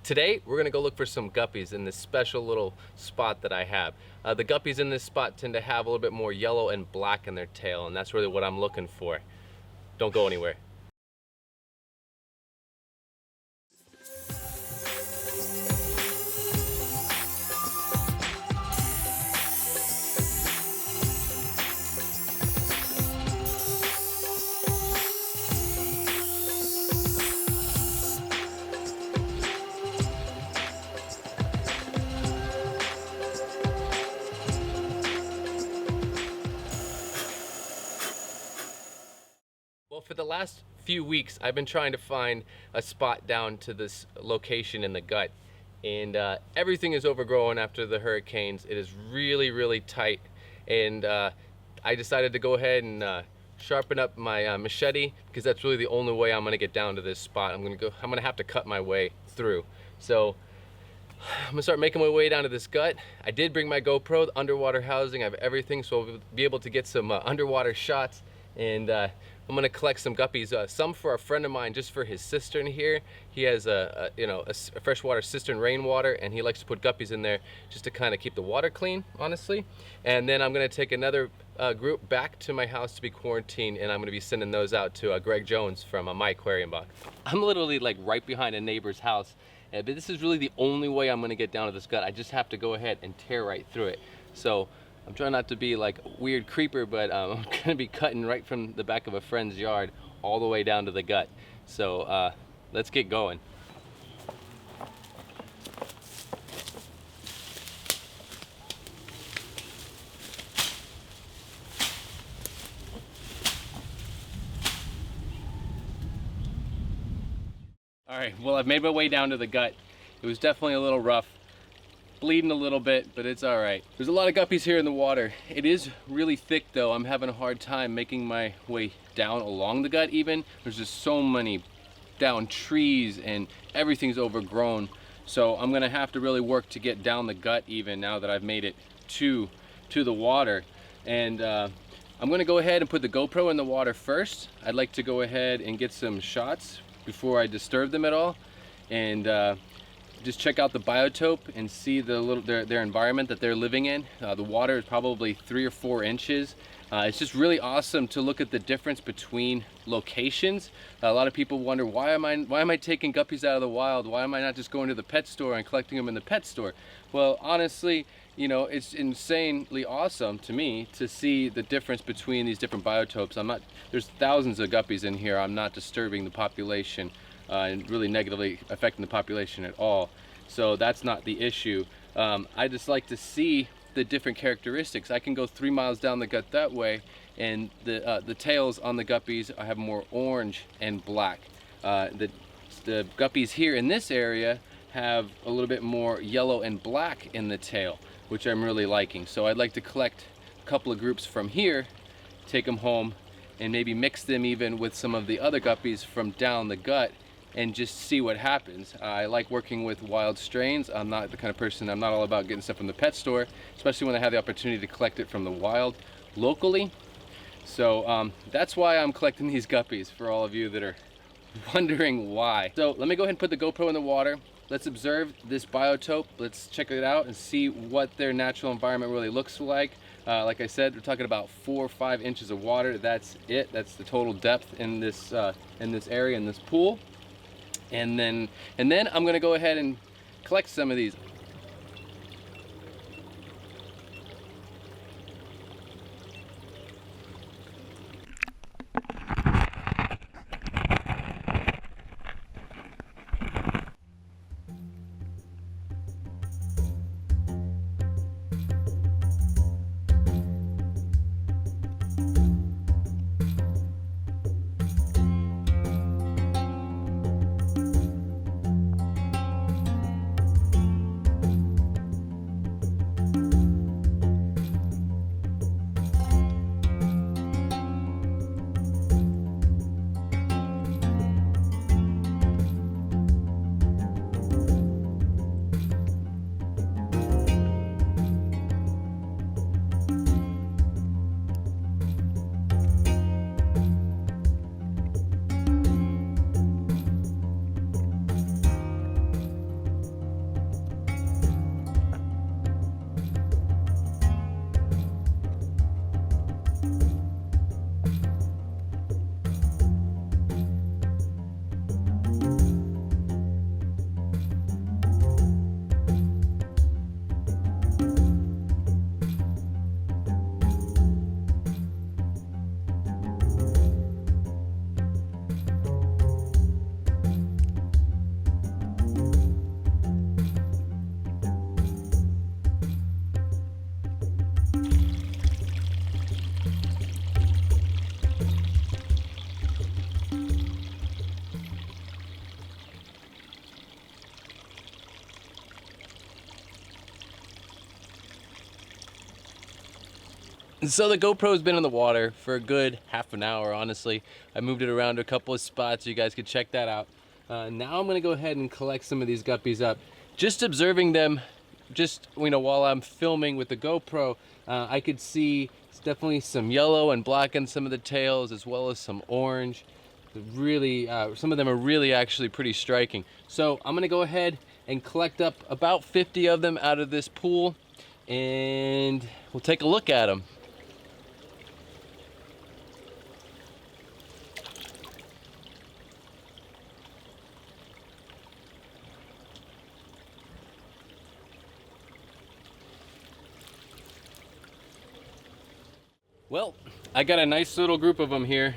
Today, we're gonna go look for some guppies in this special little spot that I have. The guppies in this spot tend to have a little bit more yellow and black in their tail, and that's really what I'm looking for. Don't go anywhere. Well, for the last few weeks, I've been trying to find a spot down to this location in the gut. And everything is overgrown after the hurricanes. It is really, really tight. And I decided to go ahead and sharpen up my machete, because that's really the only way I'm gonna get down to this spot. I'm gonna have to cut my way through. So I'm gonna start making my way down to this gut. I did bring my GoPro, the underwater housing. I have everything, so I'll be able to get some underwater shots. And I'm gonna collect some guppies, some for a friend of mine, just for his cistern here. He has a freshwater cistern, rainwater, and he likes to put guppies in there just to kind of keep the water clean, honestly. And then I'm gonna take another group back to my house to be quarantined, and I'm gonna be sending those out to Greg Jones from my Aquarium box. I'm literally like right behind a neighbor's house, but this is really the only way I'm gonna get down to this gut. I just have to go ahead and tear right through it. So I'm trying not to be like a weird creeper, but I'm gonna be cutting right from the back of a friend's yard all the way down to the gut. So let's get going. All right, well, I've made my way down to the gut. It was definitely a little rough. Bleeding a little bit, but it's all right. There's a lot of guppies here in the water. It is really thick though. I'm having a hard time making my way down along the gut even. There's just so many down trees and everything's overgrown. So I'm gonna have to really work to get down the gut even now that I've made it to the water. And I'm gonna go ahead and put the GoPro in the water first. I'd like to go ahead and get some shots before I disturb them at all. And just check out the biotope and see their environment that they're living in. The water is probably 3 or 4 inches. It's just really awesome to look at the difference between locations. A lot of people wonder, why am I taking guppies out of the wild? Why am I not just going to the pet store and collecting them in the pet store? Well, honestly, you know, it's insanely awesome to me to see the difference between these different biotopes. There's thousands of guppies in here. I'm not disturbing the population and really negatively affecting the population at all. So that's not the issue. I just like to see the different characteristics. I can go 3 miles down the gut that way, and the tails on the guppies have more orange and black. The guppies here in this area have a little bit more yellow and black in the tail, which I'm really liking. So I'd like to collect a couple of groups from here, take them home, and maybe mix them even with some of the other guppies from down the gut, and just see what happens. I like working with wild strains. I'm not the kind of person, I'm not all about getting stuff from the pet store, especially when I have the opportunity to collect it from the wild locally. So that's why I'm collecting these guppies, for all of you that are wondering why. So let me go ahead and put the GoPro in the water. Let's observe this biotope. Let's check it out and see what their natural environment really looks like. Like I said, we're talking about 4 or 5 inches of water. That's it. That's the total depth in this area, in this pool. And then I'm gonna go ahead and collect some of these. So the GoPro's been in the water for a good half an hour, honestly. I moved it around to a couple of spots so you guys could check that out. Now I'm gonna go ahead and collect some of these guppies up. Just observing them, just, you know, while I'm filming with the GoPro, I could see definitely some yellow and black in some of the tails, as well as some orange. Really, some of them are really actually pretty striking. So I'm gonna go ahead and collect up about 50 of them out of this pool, and we'll take a look at them. Well, I got a nice little group of them here.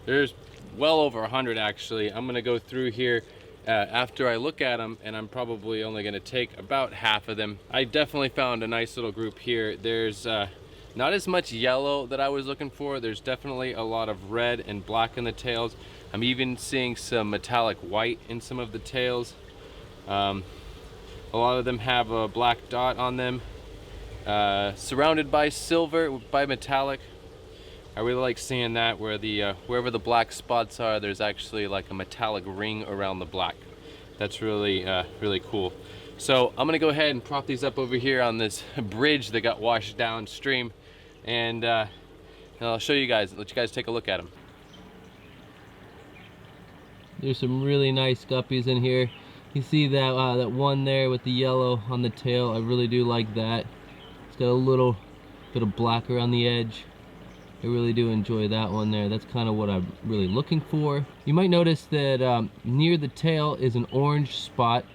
There's well over 100 actually. I'm gonna go through here after I look at them, and I'm probably only gonna take about half of them. I definitely found a nice little group here. There's not as much yellow that I was looking for. There's definitely a lot of red and black in the tails. I'm even seeing some metallic white in some of the tails. A lot of them have a black dot on them. Surrounded by silver, by metallic. I really like seeing that, where the wherever the black spots are, there's actually like a metallic ring around the black. That's really really cool. So I'm gonna go ahead and prop these up over here on this bridge that got washed downstream, and I'll show you guys, let you guys take a look at them. There's some really nice guppies in here. You see that that one there with the yellow on the tail. I really do like that. It's got a little bit of black around the edge. I really do enjoy that one there. That's kind of what I'm really looking for. You might notice that near the tail is an orange spot,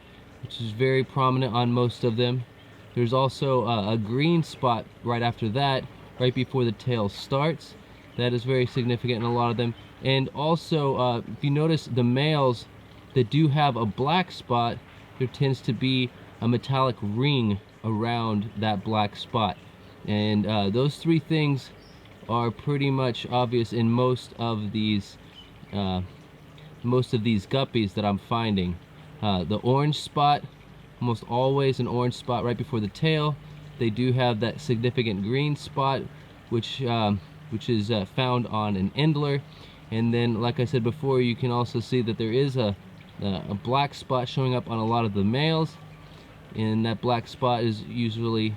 which is very prominent on most of them. There's also a green spot right after that, right before the tail starts. That is very significant in a lot of them. And also, if you notice the males that do have a black spot, there tends to be a metallic ring around that black spot. And those three things are pretty much obvious in most of these guppies that I'm finding. The orange spot, almost always an orange spot right before the tail. They do have that significant green spot, which is found on an endler. And then, like I said before, you can also see that there is a black spot showing up on a lot of the males, and that black spot is usually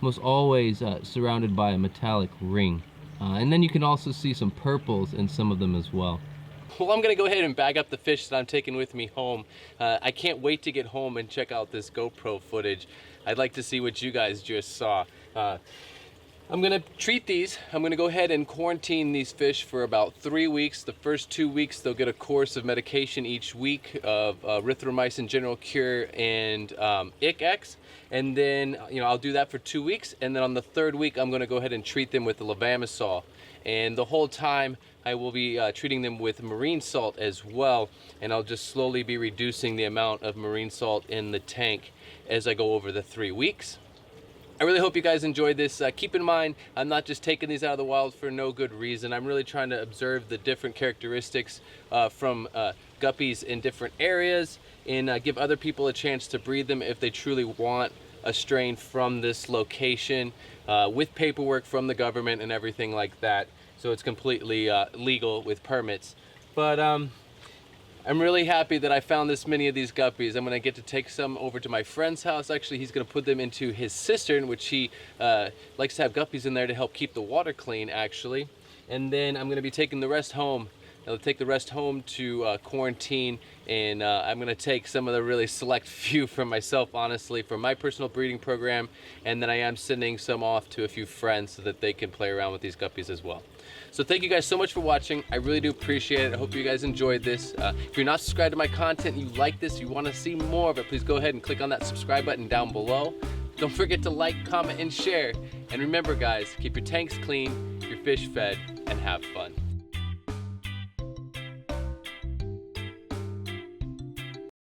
almost always surrounded by a metallic ring. And then you can also see some purples in some of them as well. Well, I'm gonna go ahead and bag up the fish that I'm taking with me home. I can't wait to get home and check out this GoPro footage. I'd like to see what you guys just saw. I'm gonna treat these. I'm gonna go ahead and quarantine these fish for about 3 weeks. The first 2 weeks, they'll get a course of medication each week of erythromycin general cure and ICX. And then, you know, I'll do that for 2 weeks. And then on the 3rd week, I'm gonna go ahead and treat them with the levamisole. And the whole time, I will be treating them with marine salt as well. And I'll just slowly be reducing the amount of marine salt in the tank as I go over the 3 weeks. I really hope you guys enjoyed this. Keep in mind, I'm not just taking these out of the wild for no good reason. I'm really trying to observe the different characteristics from guppies in different areas, and give other people a chance to breed them if they truly want a strain from this location, with paperwork from the government and everything like that. So it's completely legal with permits. But I'm really happy that I found this many of these guppies. I'm gonna get to take some over to my friend's house. Actually, he's gonna put them into his cistern, which he likes to have guppies in there to help keep the water clean, actually. And then I'm gonna be taking the rest home. I'll take the rest home to quarantine, and I'm gonna take some of the really select few for myself, honestly, for my personal breeding program. And then I am sending some off to a few friends so that they can play around with these guppies as well. So thank you guys so much for watching. I really do appreciate it. I hope you guys enjoyed this. If you're not subscribed to my content, you like this, you want to see more of it, please go ahead and click on that subscribe button down below. Don't forget to like, comment, and share. And remember guys, keep your tanks clean, your fish fed, and have fun.